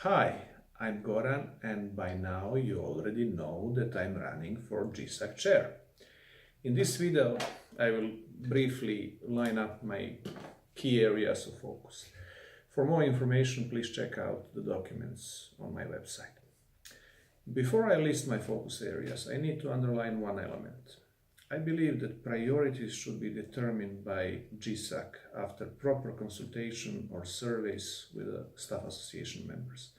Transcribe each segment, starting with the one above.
Hi, I'm Goran, and by now you already know that I'm running for GSAC chair. In this video, I will briefly line up my key areas of focus. For more information, please check out the documents on my website. Before I list my focus areas, I need to underline one element. I believe that priorities should be determined by GSAC after proper consultation or surveys with the staff association members.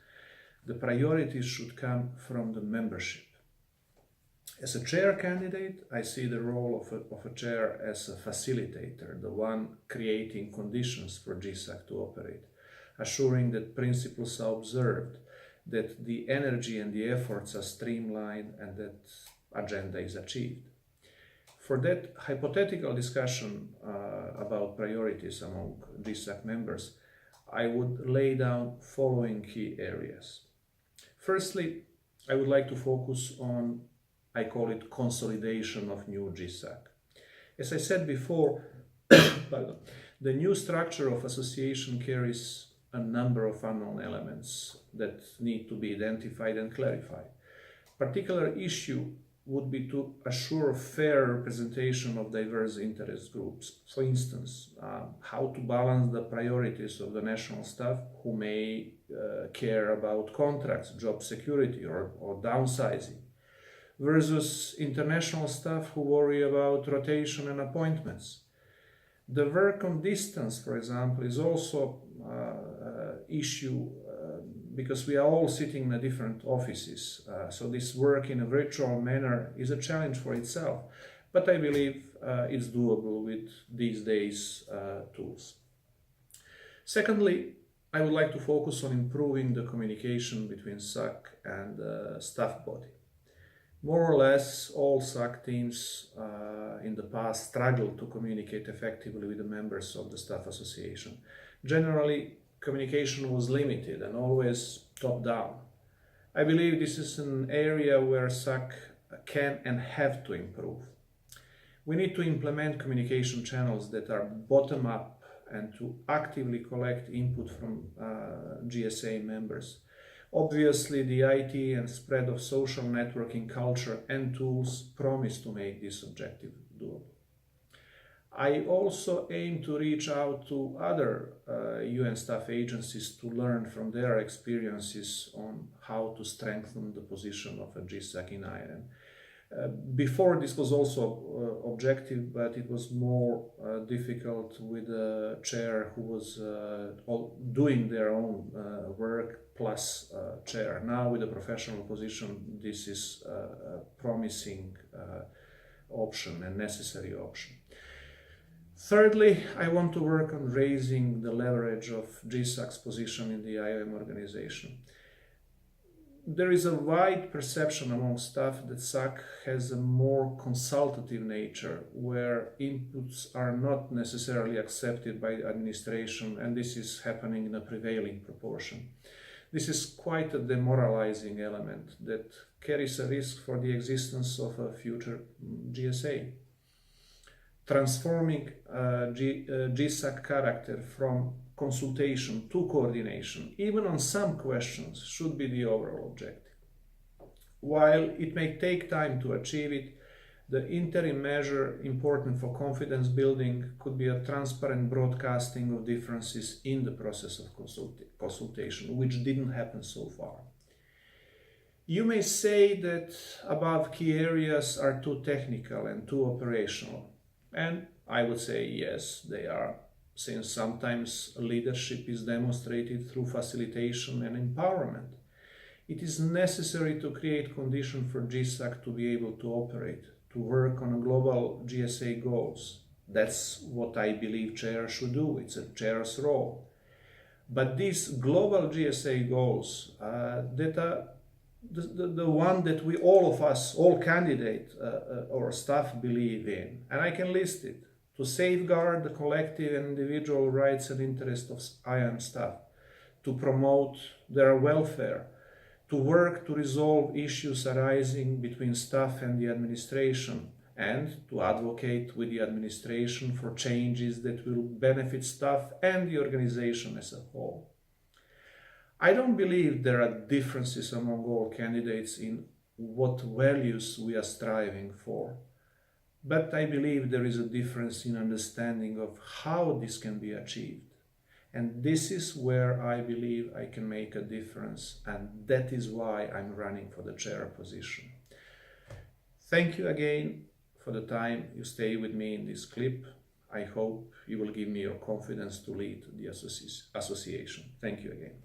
The priorities should come from the membership. As a chair candidate, I see the role of a chair as a facilitator, the one creating conditions for GSAC to operate, assuring that principles are observed, that the energy and the efforts are streamlined, and that agenda is achieved. For that hypothetical discussion about priorities among GSAC members, I would lay down following key areas. Firstly, I would like to focus on, I call it, consolidation of new GSAC. As I said before, the new structure of association carries a number of unknown elements that need to be identified and clarified. Particular issue would be to assure fair representation of diverse interest groups. For instance, how to balance the priorities of the national staff who may care about contracts, job security or downsizing, versus international staff who worry about rotation and appointments. The work on distance, for example, is also an issue because we are all sitting in different offices. So this work in a virtual manner is a challenge for itself, but I believe it's doable with these days tools. Secondly, I would like to focus on improving the communication between SAC and the staff body. More or less, all SAC teams in the past struggled to communicate effectively with the members of the staff association. Generally, communication was limited and always top-down. I believe this is an area where SAC can and have to improve. We need to implement communication channels that are bottom-up and to actively collect input from GSA members. Obviously, the IT and spread of social networking culture and tools promise to make this objective doable. I also aim to reach out to other UN staff agencies to learn from their experiences on how to strengthen the position of a GSAC in Ireland. Before, this was also objective, but it was more difficult with a chair who was doing their own work plus chair. Now with a professional position, this is a promising option and necessary option. Thirdly, I want to work on raising the leverage of GSAC's position in the IOM organization. There is a wide perception among staff that SAC has a more consultative nature, where inputs are not necessarily accepted by the administration, and this is happening in a prevailing proportion. This is quite a demoralizing element that carries a risk for the existence of a future GSA. Transforming GSAC character from consultation to coordination, even on some questions, should be the overall objective. While it may take time to achieve it, the interim measure important for confidence building could be a transparent broadcasting of differences in the process of consultation, which didn't happen so far. You may say that above key areas are too technical and too operational. And I would say yes, they are, since sometimes leadership is demonstrated through facilitation and empowerment. It is necessary to create conditions for GSAC to be able to operate, to work on global GSA goals. That's what I believe chair should do. It's a chair's role. But these global GSA goals that are the one that we, all of us, all candidates or staff believe in, and I can list it: to safeguard the collective and individual rights and interests of IOM staff, to promote their welfare, to work to resolve issues arising between staff and the administration, and to advocate with the administration for changes that will benefit staff and the organization as a whole. I don't believe there are differences among all candidates in what values we are striving for, but I believe there is a difference in understanding of how this can be achieved. And this is where I believe I can make a difference, and that is why I'm running for the chair position. Thank you again for the time you stay with me in this clip. I hope you will give me your confidence to lead the association. Thank you again.